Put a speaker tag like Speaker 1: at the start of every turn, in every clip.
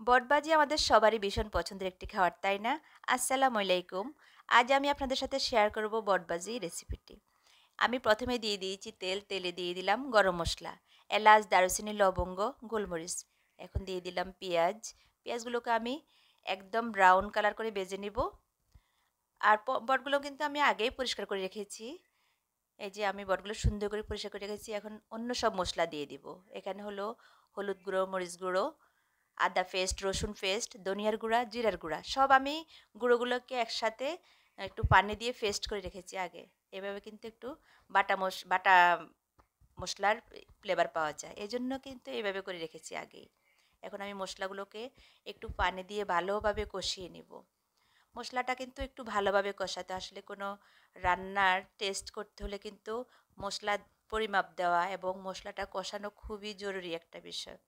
Speaker 1: বটবাজি আমাদের সবারই ভীষণ পছন্দের একটি খাবার, তাই না? আসসালামু আলাইকুম। আজ আমি আপনাদের সাথে শেয়ার করব বটবাজি রেসিপিটি। আমি প্রথমে দিয়ে দিয়েছি তেল, তেলে দিয়ে দিলাম গরম মসলা, এলাচ, দারুচিনি, লবঙ্গ, গোলমরিচ। এখন দিয়ে দিলাম পেঁয়াজ। পেঁয়াজগুলোকে আমি একদম ব্রাউন কালার করে ভেজে নিব। আর বটগুলো কিন্তু আমি আগেই পরিষ্কার করে রেখেছি। এই যে আমি বটগুলো সুন্দর করে পরিষ্কার করে রেখেছি। এখন অন্য সব মশলা দিয়ে দিব। এখানে হলো হলুদ গুঁড়ো, মরিচ গুঁড়ো, আদা পেস্ট, রসুন পেস্ট, ধনিয়ার গুঁড়া, জিরার গুঁড়া সব আমি গুঁড়োগুলোকে একসাথে একটু পানি দিয়ে পেস্ট করে রেখেছি আগে। এভাবে কিন্তু একটু বাটা মশলার ফ্লেভার পাওয়া যায়, এই জন্য কিন্তু এভাবে করে রেখেছি আগেই। এখন আমি মশলাগুলোকে একটু পানি দিয়ে ভালোভাবে কষিয়ে নিব। মশলাটা কিন্তু একটু ভালোভাবে কষাতে, আসলে কোনো রান্নার টেস্ট করতে হলে কিন্তু মশলার পরিমাপ দেওয়া এবং মশলাটা কষানো খুবই জরুরি একটা বিষয়।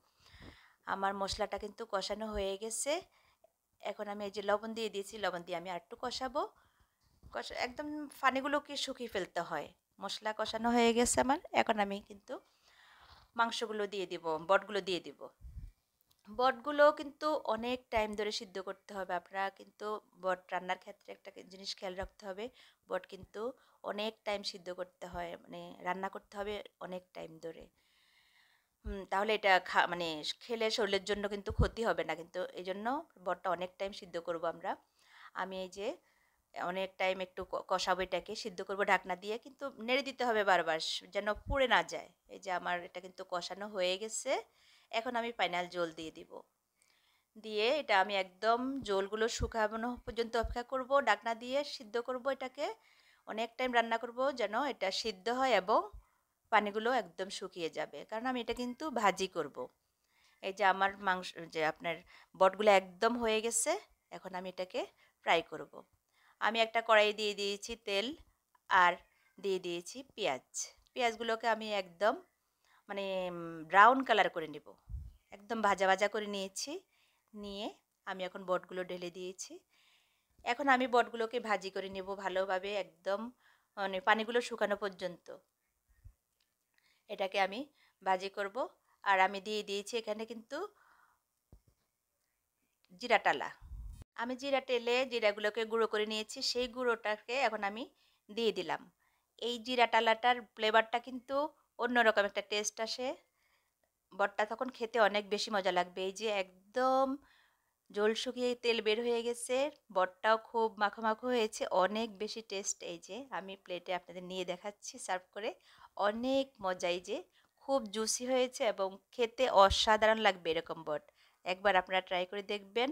Speaker 1: আমার মশলাটা কিন্তু কষানো হয়ে গেছে। এখন আমি এই যে লবণ দিয়ে দিয়েছি, লবণ দিয়ে আমি আরেকটু কষাবো। একদম পানিগুলোকে শুকিয়ে ফেলতে হয়। মশলা কষানো হয়ে গেছে আমার। এখন আমি কিন্তু মাংসগুলো দিয়ে দিব, বটগুলো দিয়ে দিব। বটগুলো কিন্তু অনেক টাইম ধরে সিদ্ধ করতে হবে। আপনারা কিন্তু বট রান্নার ক্ষেত্রে একটা জিনিস খেয়াল রাখতে হবে, বট কিন্তু অনেক টাইম সিদ্ধ করতে হয়, মানে রান্না করতে হবে অনেক টাইম ধরে। তাহলে এটা মানে খেলে শরীরের জন্য কিন্তু ক্ষতি হবে না, কিন্তু এই জন্য বটটা অনেক টাইম সিদ্ধ করব আমরা। আমি এই যে অনেক টাইম একটু কষাবো, এটাকে সিদ্ধ করব ঢাকনা দিয়ে, কিন্তু নেড়ে দিতে হবে বারবার যেন পুড়ে না যায়। এই যে আমার এটা কিন্তু কষানো হয়ে গেছে। এখন আমি ফাইনাল জল দিয়ে দিব। দিয়ে এটা আমি একদম জলগুলো শুকানো পর্যন্ত অপেক্ষা করব, ঢাকনা দিয়ে সিদ্ধ করব এটাকে। অনেক টাইম রান্না করব যেন এটা সিদ্ধ হয় এবং পানিগুলো একদম শুকিয়ে যাবে, কারণ আমি এটা কিন্তু ভাজি করব। এই যে আমার মাংস, যে আপনার বটগুলো একদম হয়ে গেছে। এখন আমি এটাকে ফ্রাই করব। আমি একটা কড়াই দিয়ে দিয়েছি তেল, আর দিয়ে দিয়েছি পেঁয়াজ। পেঁয়াজগুলোকে আমি একদম মানে ব্রাউন কালার করে নেব। একদম ভাজা ভাজা করে নিয়েছি। নিয়ে আমি এখন বটগুলো ঢেলে দিয়েছি। এখন আমি বটগুলোকে ভাজি করে নেব ভালোভাবে, একদম মানে পানিগুলো শুকানো পর্যন্ত এটাকে আমি ভাজি করব। আর আমি দিয়ে দিয়েছি এখানে কিন্তু জিরা টালা। আমি জিরা টেলে জিরাগুলোকে গুঁড়ো করে নিয়েছি, সেই গুঁড়োটাকে এখন আমি দিয়ে দিলাম। এই জিরা টালাটার ফ্লেভারটা কিন্তু অন্যরকম একটা টেস্ট আসে। বটটা তখন খেতে অনেক বেশি মজা লাগবে। এই যে একদম জল শুকিয়ে তেল বের হয়ে গেছে, বটটাও খুব মাখো মাখো হয়েছে, অনেক বেশি টেস্ট। এই যে আমি প্লেটে আপনাদের নিয়ে দেখাচ্ছি সার্ভ করে। অনেক মজা, এই যে খুব জুসি হয়েছে এবং খেতে অসাধারণ লাগবে এরকম বট। একবার আপনারা ট্রাই করে দেখবেন।